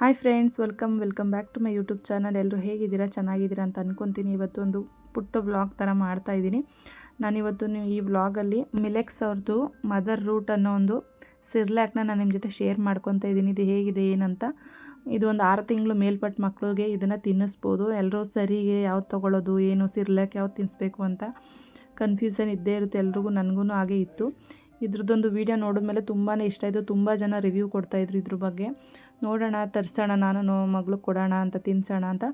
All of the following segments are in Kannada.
Hi friends, welcome back to my YouTube channel. ಎಲ್ಲರೂ ಹೇಗಿದ್ದೀರಾ? ಚೆನ್ನಾಗಿದ್ದೀರಾ ಅಂತ ಅಂದ್ಕೊತೀನಿ. ಇವತ್ತು ಒಂದು ಪುಟ್ಟ ವ್ಲಾಗ್ ಥರ ಮಾಡ್ತಾಯಿದ್ದೀನಿ. ನಾನಿವತ್ತು ಈ ವ್ಲಾಗಲ್ಲಿ ಮಿಲೆಕ್ಸ್ ಅವ್ರದ್ದು ಮದರ್ ರೂಟ್ ಅನ್ನೋ ಒಂದು ಸಿರ್ಲ್ಯಾಕ್ನ ನಾನು ನಿಮ್ಮ ಜೊತೆ ಶೇರ್ ಮಾಡ್ಕೊತಾ ಇದ್ದೀನಿ. ಇದು ಹೇಗಿದೆ ಏನಂತ. ಇದು ಒಂದು 6 ತಿಂಗಳು ಮೇಲ್ಪಟ್ಟ ಮಕ್ಕಳಿಗೆ ಇದನ್ನು ತಿನ್ನಿಸ್ಬೋದು. ಎಲ್ಲರೂ ಸರಿಗೆ ಯಾವ್ದು ತೊಗೊಳ್ಳೋದು, ಏನು ಸಿರ್ಲ್ಯಾಕ್ ಯಾವ್ದು ತಿನ್ನಿಸ್ಬೇಕು ಅಂತ ಕನ್ಫ್ಯೂಷನ್ ಇದ್ದೇ ಇರುತ್ತೆ ಎಲ್ರಿಗೂ. ನನಗೂ ಹಾಗೆ ಇತ್ತು. ಇದ್ರದ್ದೊಂದು ವೀಡಿಯೋ ನೋಡಿದ್ಮೇಲೆ ತುಂಬಾ ಇಷ್ಟ ಆಯಿತು. ತುಂಬ ಜನ ರಿವ್ಯೂ ಕೊಡ್ತಾಯಿದ್ರು ಇದ್ರ ಬಗ್ಗೆ. ನೋಡೋಣ, ತರಿಸೋಣ, ನಾನು ಮಗಳಿಗೆ ಕೊಡೋಣ ಅಂತ, ತಿನ್ನಿಸೋಣ ಅಂತ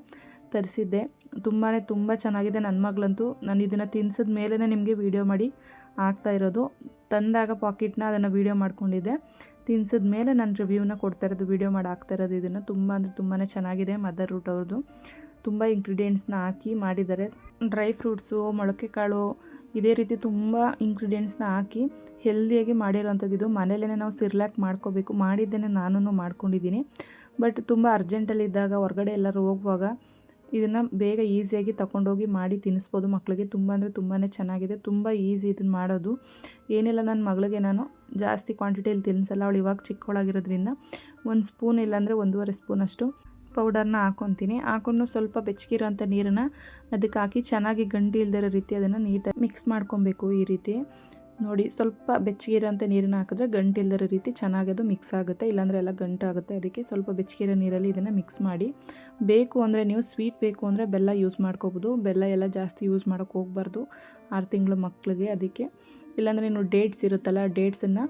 ತರಿಸಿದ್ದೆ. ತುಂಬ ಚೆನ್ನಾಗಿದೆ. ನನ್ನ ಮಗಳಂತೂ ನಾನು ಇದನ್ನು ತಿನ್ಸಿದ ಮೇಲೇ ನಿಮಗೆ ವೀಡಿಯೋ ಮಾಡಿ ಆಗ್ತಾ ಇರೋದು. ತಂದಾಗ ಪಾಕೆಟ್ನ ಅದನ್ನು ವೀಡಿಯೋ ಮಾಡ್ಕೊಂಡಿದ್ದೆ. ತಿನ್ಸಿದ ಮೇಲೆ ನಾನು ರಿವ್ಯೂನ ಕೊಡ್ತಾ ಇರೋದು, ವೀಡಿಯೋ ಮಾಡಿ ಆಗ್ತಾ ಇರೋದು. ಇದನ್ನು ತುಂಬಾ ಚೆನ್ನಾಗಿದೆ. ಮದರ್ ರೂಟ್ ಅವ್ರದ್ದು ತುಂಬ ಇಂಗ್ರೀಡಿಯೆಂಟ್ಸ್ನ ಹಾಕಿ ಮಾಡಿದ್ದಾರೆ. ಡ್ರೈ ಫ್ರೂಟ್ಸು, ಮೊಳಕೆ ಕಾಳು, ಇದೇ ರೀತಿ ತುಂಬ ಇಂಗ್ರೀಡಿಯೆಂಟ್ಸ್ನ ಹಾಕಿ ಹೆಲ್ದಿಯಾಗಿ ಮಾಡಿರೋವಂಥದ್ದು. ಇದು ಮನೇಲೇ ನಾವು ಸಿರ್ಲ್ಯಾಕ್ ಮಾಡ್ಕೋಬೇಕು. ಮಾಡಿದ್ದೇನೆ, ನಾನು ಮಾಡ್ಕೊಂಡಿದ್ದೀನಿ. ಬಟ್ ತುಂಬ ಅರ್ಜೆಂಟಲ್ಲಿದ್ದಾಗ, ಹೊರಗಡೆ ಎಲ್ಲರೂ ಹೋಗುವಾಗ ಇದನ್ನು ಬೇಗ ಈಸಿಯಾಗಿ ತಗೊಂಡೋಗಿ ಮಾಡಿ ತಿನ್ನಿಸ್ಬೋದು ಮಕ್ಕಳಿಗೆ. ತುಂಬಾ ಚೆನ್ನಾಗಿದೆ. ತುಂಬ ಈಸಿ ಇದನ್ನು ಮಾಡೋದು. ಏನಿಲ್ಲ, ನನ್ನ ಮಗಳಿಗೆ ನಾನು ಜಾಸ್ತಿ ಕ್ವಾಂಟಿಟಿಯಲ್ಲಿ ತಿನ್ನಿಸಲ್ಲ. ಅವಳು ಇವಾಗ ಚಿಕ್ಕವಳಾಗಿರೋದ್ರಿಂದ 1 ಸ್ಪೂನ್ ಇಲ್ಲಾಂದರೆ 1.5 ಸ್ಪೂನಷ್ಟು ಪೌಡರ್ನ ಹಾಕ್ಕೊತೀನಿ. ಹಾಕೊಂಡು ಸ್ವಲ್ಪ ಬೆಚ್ಚಗಿರೋಂಥ ನೀರನ್ನು ಅದಕ್ಕೆ ಹಾಕಿ ಚೆನ್ನಾಗಿ ಗಂಟು ಇಲ್ದಿರೋ ರೀತಿ ಅದನ್ನು ನೀಟಾಗಿ ಮಿಕ್ಸ್ ಮಾಡ್ಕೊಬೇಕು. ಈ ರೀತಿ ನೋಡಿ, ಸ್ವಲ್ಪ ಬೆಚ್ಚಗಿರೋಂಥ ನೀರನ್ನು ಹಾಕಿದ್ರೆ ಗಂಟು ಇಲ್ದಿರೋ ರೀತಿ ಚೆನ್ನಾಗಿ ಅದು ಮಿಕ್ಸ್ ಆಗುತ್ತೆ. ಇಲ್ಲಾಂದರೆ ಎಲ್ಲ ಗಂಟು ಆಗುತ್ತೆ. ಅದಕ್ಕೆ ಸ್ವಲ್ಪ ಬೆಚ್ಚಗಿರೋ ನೀರಲ್ಲಿ ಇದನ್ನು ಮಿಕ್ಸ್ ಮಾಡಿ, ಬೇಕು ಅಂದರೆ ನೀವು ಸ್ವೀಟ್ ಬೇಕು ಅಂದರೆ ಬೆಲ್ಲ ಯೂಸ್ ಮಾಡ್ಕೋಬೋದು. ಬೆಲ್ಲ ಎಲ್ಲ ಜಾಸ್ತಿ ಯೂಸ್ ಮಾಡೋಕ್ಕೆ ಹೋಗಬಾರ್ದು 6 ತಿಂಗಳು ಮಕ್ಕಳಿಗೆ. ಅದಕ್ಕೆ ಇಲ್ಲಾಂದರೆ ನೀವು ಡೇಟ್ಸ್ ಇರುತ್ತಲ್ಲ, ಡೇಟ್ಸನ್ನು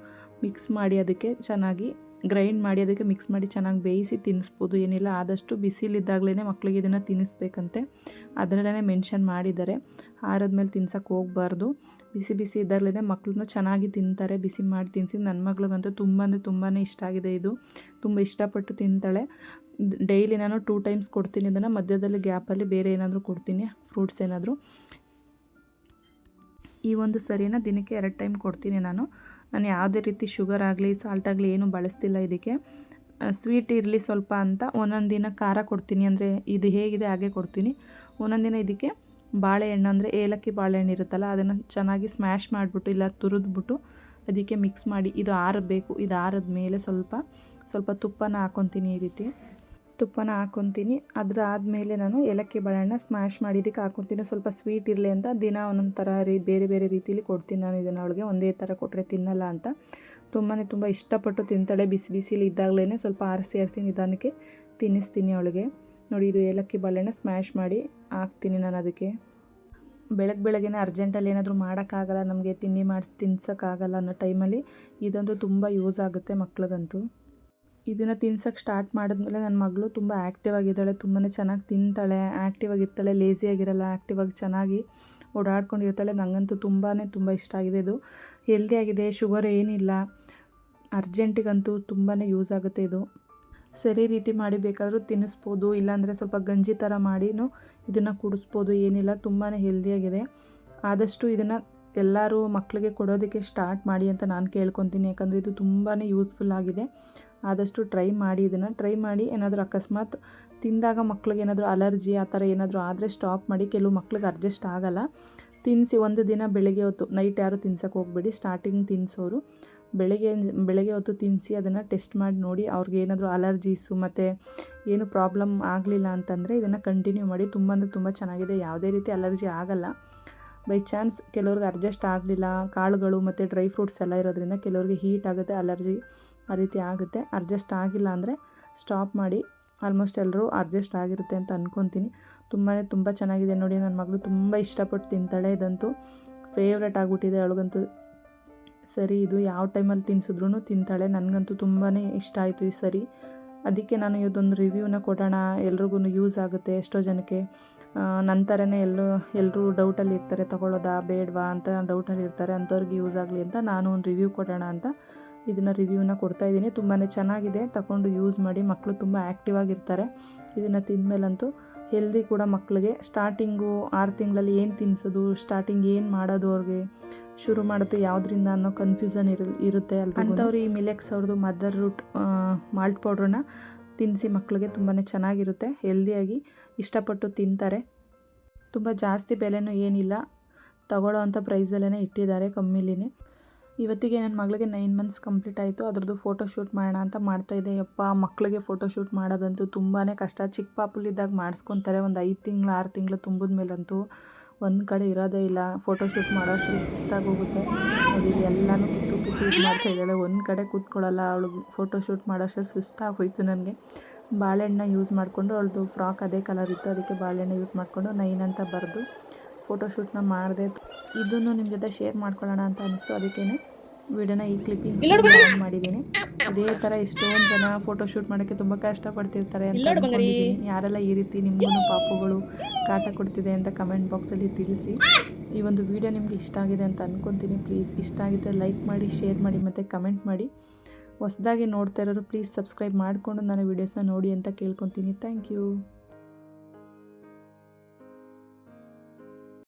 ಮಿಕ್ಸ್ ಮಾಡಿ ಅದಕ್ಕೆ ಚೆನ್ನಾಗಿ ಗ್ರೈಂಡ್ ಮಾಡಿ ಅದಕ್ಕೆ ಮಿಕ್ಸ್ ಮಾಡಿ ಚೆನ್ನಾಗಿ ಬೇಯಿಸಿ ತಿನ್ನಿಸ್ಬೋದು. ಏನಿಲ್ಲ, ಆದಷ್ಟು ಬಿಸಿಲಿದ್ದಾಗಲೇ ಮಕ್ಕಳಿಗೆ ಇದನ್ನು ತಿನ್ನಿಸ್ಬೇಕಂತೆ. ಅದರಲ್ಲೇ ಮೆನ್ಷನ್ ಮಾಡಿದ್ದಾರೆ. ಆರದ್ಮೇಲೆ ತಿನ್ಸೋಕ್ಕೆ ಹೋಗಬಾರ್ದು. ಬಿಸಿ ಇದ್ದಾಗಲೇ ಮಕ್ಕಳನ್ನು ಚೆನ್ನಾಗಿ ತಿಂತಾರೆ. ಬಿಸಿ ಮಾಡಿ ತಿನ್ನಿಸಿ. ನನ್ನ ಮಗಳಿಗಂತೂ ತುಂಬಾ ಇಷ್ಟ ಆಗಿದೆ. ಇದು ತುಂಬ ಇಷ್ಟಪಟ್ಟು ತಿಂತಾಳೆ. ಡೈಲಿ ನಾನು 2 ಟೈಮ್ಸ್ ಕೊಡ್ತೀನಿ ಇದನ್ನು. ಮಧ್ಯದಲ್ಲಿ ಗ್ಯಾಪಲ್ಲಿ ಬೇರೆ ಏನಾದರೂ ಕೊಡ್ತೀನಿ, ಫ್ರೂಟ್ಸ್ ಏನಾದರೂ. ಈ ಒಂದು ಸರಿನ ದಿನಕ್ಕೆ 2 ಟೈಮ್ ಕೊಡ್ತೀನಿ ನಾನು ಯಾವುದೇ ರೀತಿ ಶುಗರ್ ಆಗಲಿ, ಸಾಲ್ಟ್ ಆಗಲಿ ಏನೂ ಬಳಸ್ತಿಲ್ಲ ಇದಕ್ಕೆ. ಸ್ವೀಟ್ ಇರಲಿ ಸ್ವಲ್ಪ ಅಂತ ಒಂದೊಂದು ದಿನ ಖಾರ ಕೊಡ್ತೀನಿ. ಅಂದರೆ ಇದು ಹೇಗಿದೆ ಹಾಗೆ ಕೊಡ್ತೀನಿ. ಒಂದೊಂದು ದಿನ ಇದಕ್ಕೆ ಬಾಳೆಹಣ್ಣು, ಅಂದರೆ ಏಲಕ್ಕಿ ಬಾಳೆಹಣ್ಣು ಇರುತ್ತಲ್ಲ, ಅದನ್ನು ಚೆನ್ನಾಗಿ ಸ್ಮ್ಯಾಶ್ ಮಾಡಿಬಿಟ್ಟು ಇಲ್ಲ ತುರಿದ್ಬಿಟ್ಟು ಅದಕ್ಕೆ ಮಿಕ್ಸ್ ಮಾಡಿ, ಇದು ಆರಬೇಕು. ಇದು ಆರಿದ ಮೇಲೆ ಸ್ವಲ್ಪ ತುಪ್ಪನ ಹಾಕ್ಕೊತೀನಿ. ಈ ರೀತಿ ತುಪ್ಪನ ಹಾಕ್ಕೊತೀನಿ. ಆದಮೇಲೆ ನಾನು ಏಲಕ್ಕಿ ಬಾಳೆಹಣ್ಣ ಸ್ಮ್ಯಾಶ್ ಮಾಡಿ ಇದಕ್ಕೆ ಹಾಕ್ಕೊತೀನಿ. ಸ್ವಲ್ಪ ಸ್ವೀಟ್ ಇರಲಿ ಅಂತ ದಿನ ಒಂದೊಂದು ಥರ ಬೇರೆ ರೀತಿಲಿ ಕೊಡ್ತೀನಿ ನಾನು ಇದನ್ನು ಅವಳಿಗೆ. ಒಂದೇ ಥರ ಕೊಟ್ಟರೆ ತಿನ್ನಲ್ಲ ಅಂತ. ತುಂಬ ಇಷ್ಟಪಟ್ಟು ತಿಂತಾಳೆ. ಬಿಸಿಲಿ ಇದ್ದಾಗಲೇ ಸ್ವಲ್ಪ ಆರಿಸಿ ನಿಧಾನಕ್ಕೆ ತಿನ್ನಿಸ್ತೀನಿ ಅವಳಿಗೆ. ನೋಡಿ, ಇದು ಏಲಕ್ಕಿ ಬಾಳೆಹಣ್ಣ ಸ್ಮ್ಯಾಶ್ ಮಾಡಿ ಹಾಕ್ತೀನಿ ನಾನು ಅದಕ್ಕೆ. ಬೆಳಗ್ಗೆನೇ ಅರ್ಜೆಂಟಲ್ಲಿ ಏನಾದರೂ ಮಾಡೋಕ್ಕಾಗಲ್ಲ, ನಮಗೆ ತಿಂಡಿ ಮಾಡಿಸಿ ತಿನ್ಸೋಕ್ಕಾಗಲ್ಲ ಅನ್ನೋ ಟೈಮಲ್ಲಿ ಇದಂತೂ ತುಂಬ ಯೂಸ್ ಆಗುತ್ತೆ ಮಕ್ಳಿಗಂತೂ. ಇದನ್ನು ತಿನ್ಸೋಕ್ಕೆ ಸ್ಟಾರ್ಟ್ ಮಾಡಿದ್ಮೇಲೆ ನನ್ನ ಮಗಳು ತುಂಬ ಆ್ಯಕ್ಟಿವ್ ಆಗಿದ್ದಾಳೆ. ತುಂಬಾ ಚೆನ್ನಾಗಿ ತಿಂತಾಳೆ, ಆ್ಯಕ್ಟಿವ್ ಆಗಿರ್ತಾಳೆ, ಲೇಸಿಯಾಗಿರಲ್ಲ, ಆ್ಯಕ್ಟಿವಾಗಿ ಚೆನ್ನಾಗಿ ಓಡಾಡ್ಕೊಂಡಿರ್ತಾಳೆ. ನನಗಂತೂ ತುಂಬ ಇಷ್ಟ ಆಗಿದೆ. ಇದು ಹೆಲ್ದಿಯಾಗಿದೆ, ಶುಗರ್ ಏನಿಲ್ಲ. ಅರ್ಜೆಂಟಿಗಂತೂ ತುಂಬಾ ಯೂಸ್ ಆಗುತ್ತೆ ಇದು. ಸರಿ ರೀತಿ ಮಾಡಿ ಬೇಕಾದರೂ ತಿನ್ನಿಸ್ಬೋದು. ಇಲ್ಲಾಂದರೆ ಸ್ವಲ್ಪ ಗಂಜಿ ಥರ ಮಾಡಿನೂ ಇದನ್ನು ಕುಡಿಸ್ಬೋದು. ಏನಿಲ್ಲ, ತುಂಬಾ ಹೆಲ್ದಿಯಾಗಿದೆ. ಆದಷ್ಟು ಇದನ್ನು ಎಲ್ಲರೂ ಮಕ್ಕಳಿಗೆ ಕೊಡೋದಕ್ಕೆ ಸ್ಟಾರ್ಟ್ ಮಾಡಿ ಅಂತ ನಾನು ಕೇಳ್ಕೊತೀನಿ. ಯಾಕಂದರೆ ಇದು ತುಂಬಾ ಯೂಸ್ಫುಲ್ ಆಗಿದೆ. ಆದಷ್ಟು ಟ್ರೈ ಮಾಡಿ. ಇದನ್ನು ಟ್ರೈ ಮಾಡಿ. ಏನಾದರೂ ಅಕಸ್ಮಾತ್ ತಿಂದಾಗ ಮಕ್ಳಿಗೆ ಏನಾದರೂ ಅಲರ್ಜಿ ಆ ಥರ ಏನಾದರೂ ಆದರೆ ಸ್ಟಾಪ್ ಮಾಡಿ. ಕೆಲವು ಮಕ್ಳಿಗೆ ಅಡ್ಜಸ್ಟ್ ಆಗಲ್ಲ. ತಿನ್ನಿಸಿ ಒಂದು ದಿನ ಬೆಳಗ್ಗೆ ಹೊತ್ತು, ನೈಟ್ ಯಾರು ತಿನ್ಸೋಕ್ಕೆ ಹೋಗಬೇಡಿ. ಸ್ಟಾರ್ಟಿಂಗ್ ತಿನ್ನಿಸೋರು ಬೆಳಗ್ಗೆ ಹೊತ್ತು ತಿನ್ನಿಸಿ ಅದನ್ನು ಟೆಸ್ಟ್ ಮಾಡಿ ನೋಡಿ. ಅವ್ರಿಗೆ ಏನಾದರೂ ಅಲರ್ಜೀಸು ಮತ್ತು ಏನು ಪ್ರಾಬ್ಲಮ್ ಆಗಲಿಲ್ಲ ಅಂತಂದರೆ ಇದನ್ನು ಕಂಟಿನ್ಯೂ ಮಾಡಿ. ತುಂಬ ಚೆನ್ನಾಗಿದೆ. ಯಾವುದೇ ರೀತಿ ಅಲರ್ಜಿ ಆಗಲ್ಲ. ಬೈ ಚಾನ್ಸ್ ಕೆಲವ್ರಿಗೆ ಅಡ್ಜಸ್ಟ್ ಆಗಲಿಲ್ಲ, ಕಾಳುಗಳು ಮತ್ತು ಡ್ರೈ ಫ್ರೂಟ್ಸ್ ಎಲ್ಲ ಇರೋದ್ರಿಂದ ಕೆಲವ್ರಿಗೆ ಹೀಟ್ ಆಗುತ್ತೆ, ಅಲರ್ಜಿ ಆ ರೀತಿ ಆಗುತ್ತೆ. ಅಡ್ಜಸ್ಟ್ ಆಗಿಲ್ಲ ಅಂದರೆ ಸ್ಟಾಪ್ ಮಾಡಿ. ಆಲ್ಮೋಸ್ಟ್ ಎಲ್ಲರೂ ಅಡ್ಜಸ್ಟ್ ಆಗಿರುತ್ತೆ ಅಂತ ಅಂದ್ಕೊತೀನಿ. ತುಂಬ ಚೆನ್ನಾಗಿದೆ ನೋಡಿ. ನನ್ನ ಮಗಳು ತುಂಬ ಇಷ್ಟಪಟ್ಟು ತಿಂತಾಳೆ. ಇದಂತೂ ಫೇವ್ರೇಟ್ ಆಗಿಬಿಟ್ಟಿದೆ ಅವಳಿಗಂತೂ. ಸರಿ, ಇದು ಯಾವ ಟೈಮಲ್ಲಿ ತಿನ್ಸಿದ್ರೂ ತಿಂತಾಳೆ. ನನಗಂತೂ ತುಂಬಾ ಇಷ್ಟ ಆಯಿತು ಈ ಸರಿ. ಅದಕ್ಕೆ ನಾನು ಇವತ್ತೊಂದು ರಿವ್ಯೂನ ಕೊಡೋಣ, ಎಲ್ರಿಗೂ ಯೂಸ್ ಆಗುತ್ತೆ. ಎಷ್ಟೋ ಜನಕ್ಕೆ ನನ್ನ ಥರನೇ ಎಲ್ಲರೂ ಡೌಟಲ್ಲಿ ಇರ್ತಾರೆ, ತೊಗೊಳ್ಳೋದಾ ಬೇಡವಾ ಅಂತ ಡೌಟಲ್ಲಿ ಇರ್ತಾರೆ. ಅಂಥವ್ರಿಗೆ ಯೂಸ್ ಆಗಲಿ ಅಂತ ನಾನು ಒಂದು ರಿವ್ಯೂ ಕೊಡೋಣ ಅಂತ ಇದನ್ನು ರಿವ್ಯೂನ ಕೊಡ್ತಾಯಿದ್ದೀನಿ. ತುಂಬಾ ಚೆನ್ನಾಗಿದೆ. ತಗೊಂಡು ಯೂಸ್ ಮಾಡಿ. ಮಕ್ಕಳು ತುಂಬ ಆ್ಯಕ್ಟಿವ್ ಆಗಿರ್ತಾರೆ. ಇದನ್ನು ತಿಂದಮೇಲಂತೂ ಹೆಲ್ದಿ ಕೂಡ ಮಕ್ಕಳಿಗೆ. ಸ್ಟಾರ್ಟಿಂಗು 6 ತಿಂಗಳಲ್ಲಿ ಏನು ತಿನ್ನಿಸೋದು, ಸ್ಟಾರ್ಟಿಂಗ್ ಏನು ಮಾಡೋದು, ಅವ್ರಿಗೆ ಶುರು ಮಾಡೋದು ಯಾವುದರಿಂದ ಅನ್ನೋ ಕನ್ಫ್ಯೂಷನ್ ಇರುತ್ತೆ ಅಲ್ರಿ. ಅಂಥವ್ರು ಈ ಮಿಲೆಕ್ಸ್ ಅವ್ರದ್ದು ಮದರ್ ರೂಟ್ ಮಾಲ್ಟ್ ಪೌಡ್ರನ್ನ ತಿನ್ನಿಸಿ ಮಕ್ಕಳಿಗೆ. ತುಂಬಾ ಚೆನ್ನಾಗಿರುತ್ತೆ, ಹೆಲ್ದಿಯಾಗಿ ಇಷ್ಟಪಟ್ಟು ತಿಂತಾರೆ. ತುಂಬ ಜಾಸ್ತಿ ಬೆಲೆನೂ ಏನಿಲ್ಲ, ತಗೊಳ್ಳೋ ಅಂಥ ಪ್ರೈಸಲ್ಲೇ ಇಟ್ಟಿದ್ದಾರೆ, ಕಮ್ಮಿಲಿನೇ. ಇವತ್ತಿಗೆ ನನ್ನ ಮಗಳಿಗೆ 9 ಮಂತ್ಸ್ ಕಂಪ್ಲೀಟ್ ಆಯಿತು. ಅದ್ರದ್ದು ಫೋಟೋಶೂಟ್ ಮಾಡೋಣ ಅಂತ ಮಾಡ್ತಾಯಿದ್ದೆ. ಯಪ್ಪ, ಮಕ್ಕಳಿಗೆ ಫೋಟೋಶೂಟ್ ಮಾಡೋದಂತೂ ತುಂಬಾ ಕಷ್ಟ. ಚಿಕ್ಕ ಪಾಪುಲಿದ್ದಾಗ ಮಾಡಿಸ್ಕೊತಾರೆ, ಒಂದು 5 ತಿಂಗಳು 6 ತಿಂಗಳು ತುಂಬಿದ ಮೇಲಂತೂ ಒಂದು ಕಡೆ ಇರೋದೇ ಇಲ್ಲ. ಫೋಟೋಶೂಟ್ ಮಾಡೋ ಅಷ್ಟರಲ್ಲಿ ಸುಸ್ತಾಗಿ ಹೋಗುತ್ತೆ. ನೋಡಿ ಎಲ್ಲನೂ ಕಿತ್ತು ಇದು ಮಾಡ್ತಾಯಿದ್ದಾಳೆ, ಒಂದು ಕಡೆ ಕೂತ್ಕೊಳ್ಳಲ್ಲ. ಅವಳು ಫೋಟೋಶೂಟ್ ಮಾಡೋ ಅಷ್ಟರಲ್ಲಿ ಸುಸ್ತಾಗಿ ಹೋಯಿತು ನನಗೆ. ಬಾಳೆಹಣ್ಣ ಯೂಸ್ ಮಾಡಿಕೊಂಡು, ಅವಳದು ಫ್ರಾಕ್ ಅದೇ ಕಲರ್ ಇತ್ತು, ಅದಕ್ಕೆ ಬಾಳೆಹಣ್ಣು ಯೂಸ್ ಮಾಡಿಕೊಂಡು 9 ಅಂತ ಬರೆದು ಫೋಟೋಶೂಟ್ನ ಮಾಡಿದೆ. ಇದನ್ನು ನಿಮ್ಮ ಜೊತೆ ಶೇರ್ ಮಾಡ್ಕೊಳ್ಳೋಣ ಅಂತ ಅನಿಸ್ತು, ಅದಕ್ಕೇ ವಿಡಿಯೋನ ಈ ಕ್ಲಿಪ್ಪಿಂಗ್ ಮಾಡಿದ್ದೀನಿ. ಇದೇ ಥರ ಎಷ್ಟೊಂದು ಜನ ಫೋಟೋಶೂಟ್ ಮಾಡೋಕ್ಕೆ ತುಂಬ ಕಷ್ಟಪಡ್ತಿರ್ತಾರೆ ಅಂತ ಅಂದ್ಕೊಂಡಿದ್ದೀನಿ. ಯಾರೆಲ್ಲ ಈ ರೀತಿ ನಿಮಗೂ ಪಾಪುಗಳು ಕಾಟ ಕೊಡ್ತಿದೆ ಅಂತ ಕಮೆಂಟ್ ಬಾಕ್ಸಲ್ಲಿ ತಿಳಿಸಿ. ಈ ಒಂದು ವಿಡಿಯೋ ನಿಮಗೆ ಇಷ್ಟ ಆಗಿದೆ ಅಂತ ಅಂದ್ಕೊತೀನಿ. ಪ್ಲೀಸ್ ಇಷ್ಟ ಆಗಿದ್ದರೆ ಲೈಕ್ ಮಾಡಿ, ಶೇರ್ ಮಾಡಿ ಮತ್ತು ಕಮೆಂಟ್ ಮಾಡಿ. ಹೊಸದಾಗಿ ನೋಡ್ತಾ ಇರೋರು ಪ್ಲೀಸ್ ಸಬ್ಸ್ಕ್ರೈಬ್ ಮಾಡಿಕೊಂಡು ನನ್ನ ವೀಡಿಯೋಸ್ನ ನೋಡಿ ಅಂತ ಕೇಳ್ಕೊತೀನಿ. Thank you.